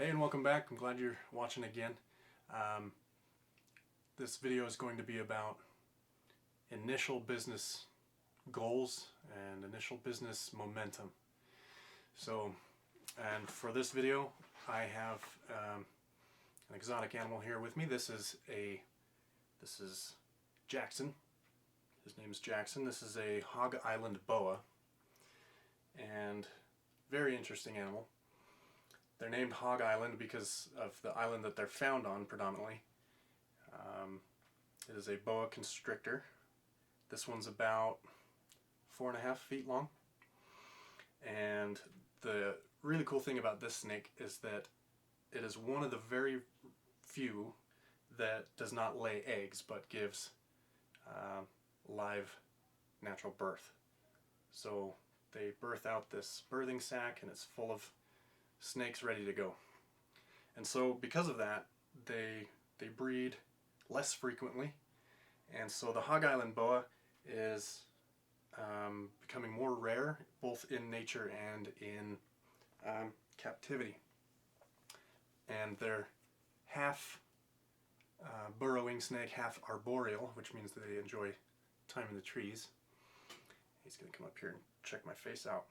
Hey and welcome back. I'm glad you're watching again. This video is going to be about initial business goals and initial business momentum. And for this video I have an exotic animal here with me. This is Jackson. His name's Jackson. This is a Hog Island boa, and very interesting animal. They're named Hog Island because of the island that they're found on predominantly. It is a boa constrictor. This one's about 4.5 feet long. And the really cool thing about this snake is that it is one of the very few that does not lay eggs but gives live natural birth. So they birth out this birthing sac and it's full of snakes ready to go. And so because of that, they breed less frequently, and so the Hog Island boa is becoming more rare both in nature and in captivity. And they're half burrowing snake, half arboreal, which means that they enjoy time in the trees. He's going to come up here and check my face out.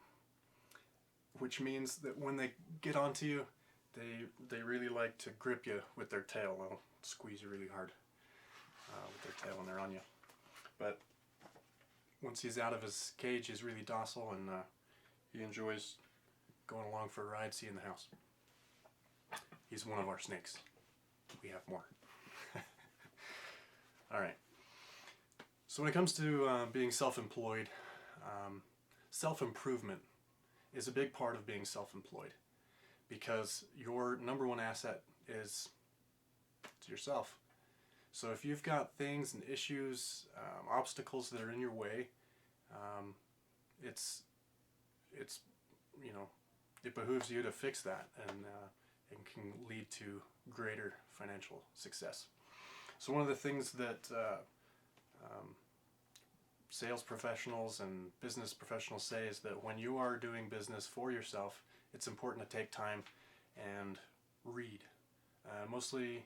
Which means that when they get onto you, they really like to grip you with their tail. They'll squeeze you really hard with their tail when they're on you. But once he's out of his cage, he's really docile, and he enjoys going along for a ride, seeing the house. He's one of our snakes. We have more. Alright. So when it comes to being self-employed, self-improvement is a big part of being self-employed, because your number one asset is yourself. So if you've got things and issues, obstacles that are in your way, it's it behooves you to fix that, and it can lead to greater financial success. So one of the things that sales professionals and business professionals say is that when you are doing business for yourself, it's important to take time and read. Mostly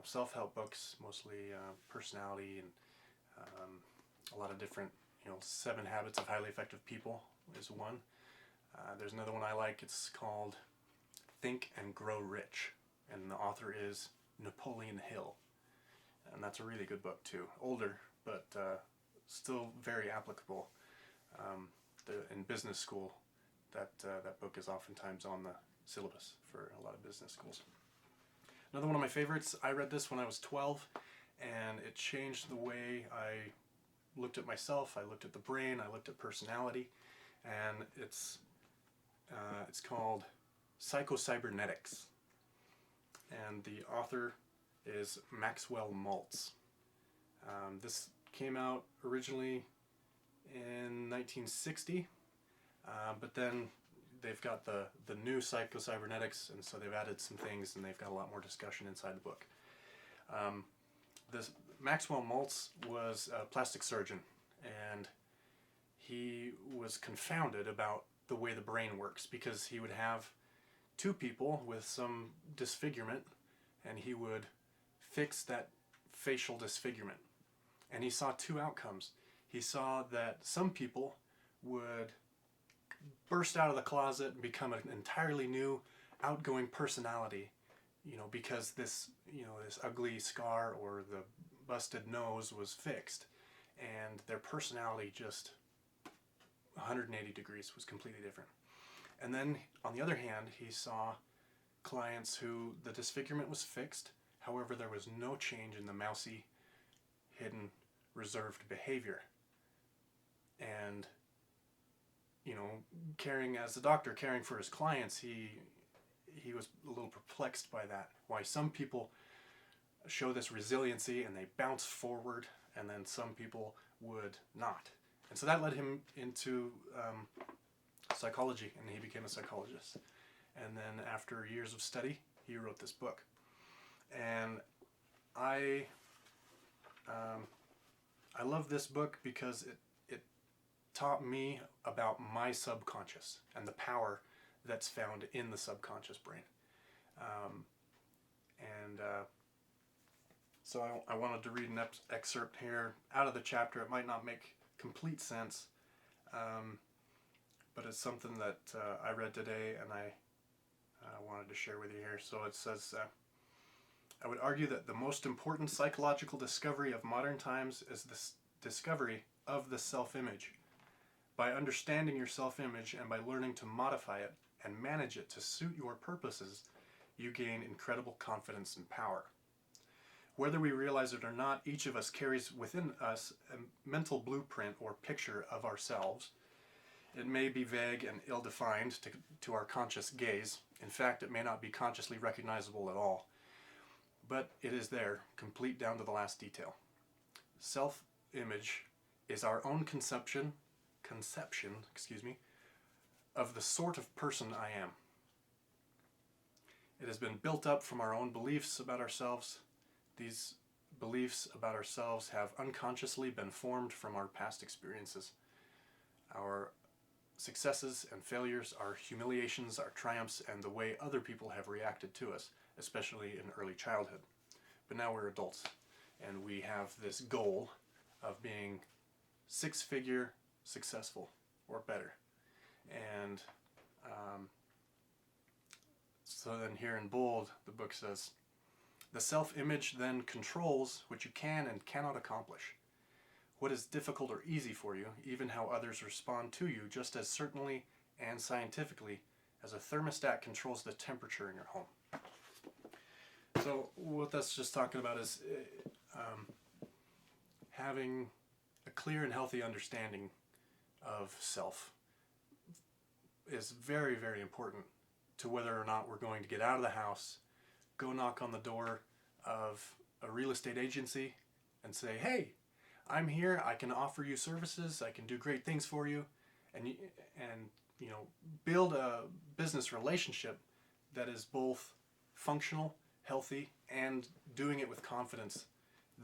self-help books, mostly personality, and a lot of different, 7 Habits of Highly Effective People is one. There's another one I like. It's called Think and Grow Rich, and the author is Napoleon Hill. And that's a really good book too. Older, but still very applicable. In business school, that book is oftentimes on the syllabus for a lot of business schools. Another one of my favorites, I read this when I was 12, and it changed the way I looked at myself. I looked at the brain, I looked at personality, and it's called Psycho-Cybernetics. And the author is Maxwell Maltz. This came out originally in 1960, but then they've got the new Psycho-Cybernetics, and so they've added some things, and they've got a lot more discussion inside the book. Maxwell Maltz was a plastic surgeon, and he was confounded about the way the brain works, because he would have 2 people with some disfigurement, and he would fix that facial disfigurement. And he saw 2 outcomes. He saw that some people would burst out of the closet and become an entirely new, outgoing personality, because this ugly scar or the busted nose was fixed, and their personality just 180 degrees was completely different. And then on the other hand, he saw clients who the disfigurement was fixed, however there was no change in the mousy, hidden, reserved behavior. And as a doctor caring for his clients, he was a little perplexed by that. Why some people show this resiliency and they bounce forward, and then some people would not. And so that led him into psychology, and he became a psychologist. And then after years of study, he wrote this book. And I love this book because it taught me about my subconscious and the power that's found in the subconscious brain. Um, and so I wanted to read an excerpt here out of the chapter. It might not make complete sense, but it's something that I read today, and I wanted to share with you here. So it says, I would argue that the most important psychological discovery of modern times is this discovery of the self-image. By understanding your self-image and by learning to modify it and manage it to suit your purposes, you gain incredible confidence and power. Whether we realize it or not, each of us carries within us a mental blueprint or picture of ourselves. It may be vague and ill-defined to our conscious gaze. In fact, it may not be consciously recognizable at all. But it is there, complete down to the last detail. Self-image is our own conception, of the sort of person I am. It has been built up from our own beliefs about ourselves. These beliefs about ourselves have unconsciously been formed from our past experiences. Our successes and failures, our humiliations, our triumphs, and the way other people have reacted to us, especially in early childhood. But now we're adults, and we have this goal of being six-figure successful or better. And so then here in bold, the book says, the self-image then controls what you can and cannot accomplish. What is difficult or easy for you, even how others respond to you, just as certainly and scientifically as a thermostat controls the temperature in your home. So what that's just talking about is having a clear and healthy understanding of self is very, very important to whether or not we're going to get out of the house, go knock on the door of a real estate agency and say, hey, I'm here, I can offer you services, I can do great things for you, and build a business relationship that is both functional, healthy, and doing it with confidence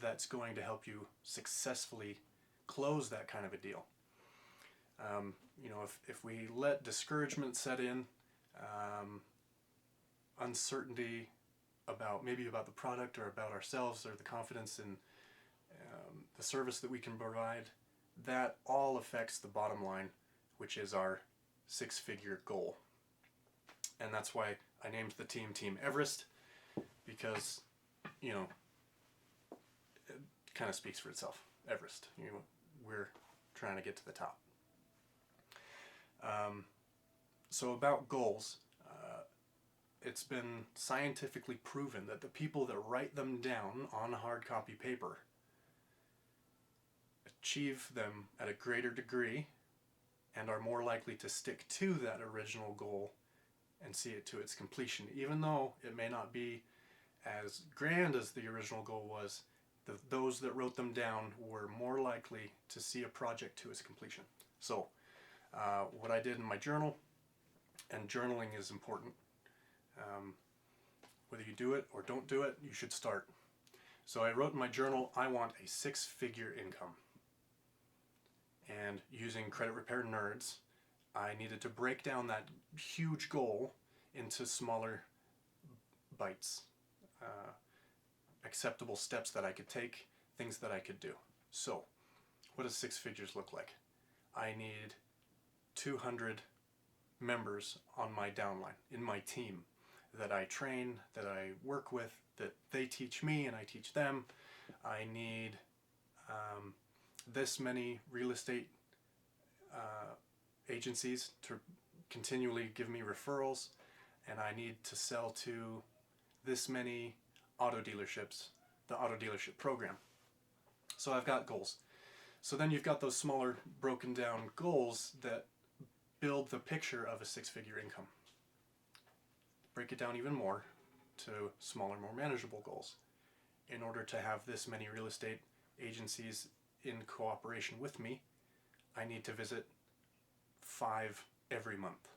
that's going to help you successfully close that kind of a deal. If we let discouragement set in, uncertainty about the product or about ourselves or the confidence in the service that we can provide, that all affects the bottom line, which is our six-figure goal. And that's why I named the team Everest, because, it kind of speaks for itself. Everest. We're trying to get to the top. So about goals, it's been scientifically proven that the people that write them down on hard copy paper achieve them at a greater degree and are more likely to stick to that original goal and see it to its completion. Even though it may not be as grand as the original goal was, those that wrote them down were more likely to see a project to its completion. So what I did in my journal, and journaling is important. Whether you do it or don't do it, you should start. So I wrote in my journal, I want a six-figure income. And using Credit Repair Nerds, I needed to break down that huge goal into smaller bites, acceptable steps that I could take, things that I could do. So, what does six figures look like? I need 200 members on my downline, in my team, that I train, that I work with, that they teach me and I teach them. I need this many real estate agencies to continually give me referrals, and I need to sell to this many auto dealerships, the auto dealership program. So I've got goals. So then you've got those smaller broken down goals that build the picture of a six-figure income. Break it down even more to smaller, more manageable goals. In order to have this many real estate agencies in cooperation with me, I need to visit 5 every month.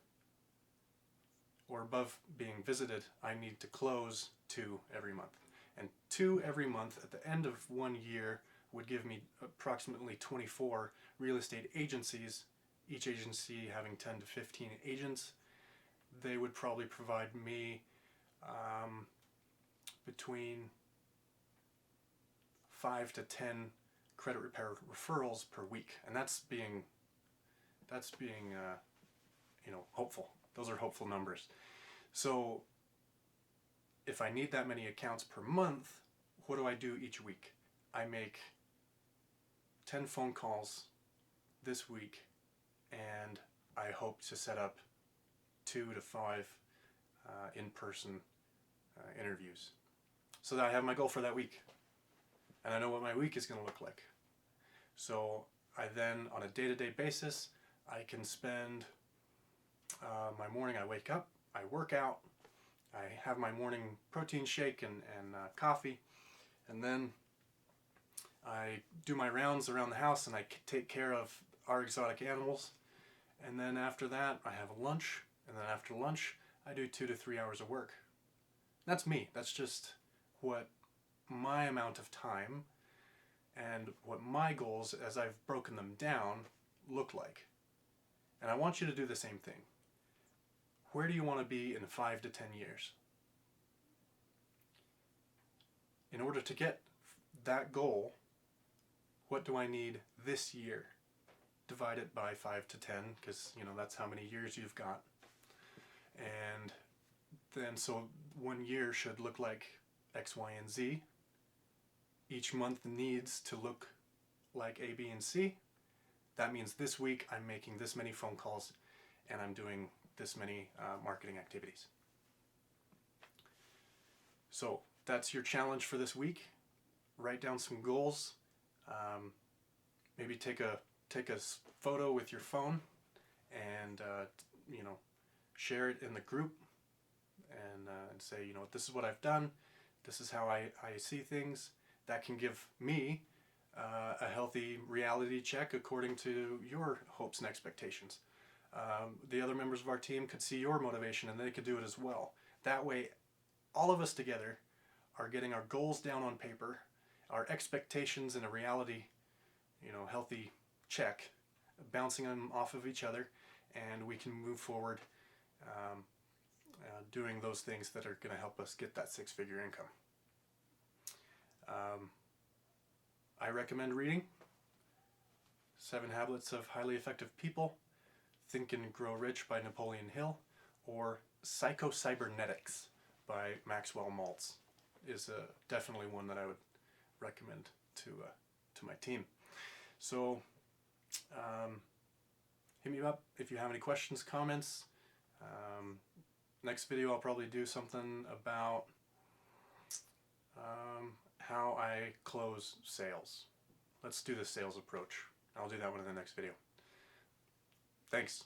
Or above being visited, I need to close 2 every month. And 2 every month at the end of 1 year would give me approximately 24 real estate agencies, each agency having 10 to 15 agents. They would probably provide me between 5 to 10 credit repair referrals per week, and that's being hopeful. Those are hopeful numbers. So if I need that many accounts per month, what do I do each week? I make 10 phone calls this week, and I hope to set up 2 to 5 in-person interviews, so that I have my goal for that week, and I know what my week is going to look like. So I then, on a day-to-day basis, I can spend my morning, I wake up, I work out, I have my morning protein shake and coffee, and then I do my rounds around the house and I take care of our exotic animals, and then after that I have a lunch, and then after lunch I do 2 to 3 hours of work. That's me. That's just what my amount of time and what my goals, as I've broken them down, look like. And I want you to do the same thing. Where do you want to be in 5 to 10 years? In order to get that goal, what do I need this year? Divide it by 5 to 10, because that's how many years you've got. And then, so 1 year should look like X, Y, and Z. Each month needs to look like A, B, and C. That means this week I'm making this many phone calls and I'm doing this many marketing activities. So that's your challenge for this week. Write down some goals. Maybe take a photo with your phone and share it in the group and say, this is what I've done. This is how I see things. That can give me a healthy reality check according to your hopes and expectations. The other members of our team could see your motivation and they could do it as well. That way, all of us together are getting our goals down on paper, our expectations in a reality, healthy check, bouncing them off of each other, and we can move forward doing those things that are going to help us get that 6-figure income. I recommend reading 7 Habits of Highly Effective People, Think and Grow Rich by Napoleon Hill, or Psycho-Cybernetics by Maxwell Maltz is definitely one that I would recommend to my team. So hit me up if you have any questions, comments. Next video I'll probably do something about how I close sales. Let's do the sales approach. I'll do that one in the next video. Thanks.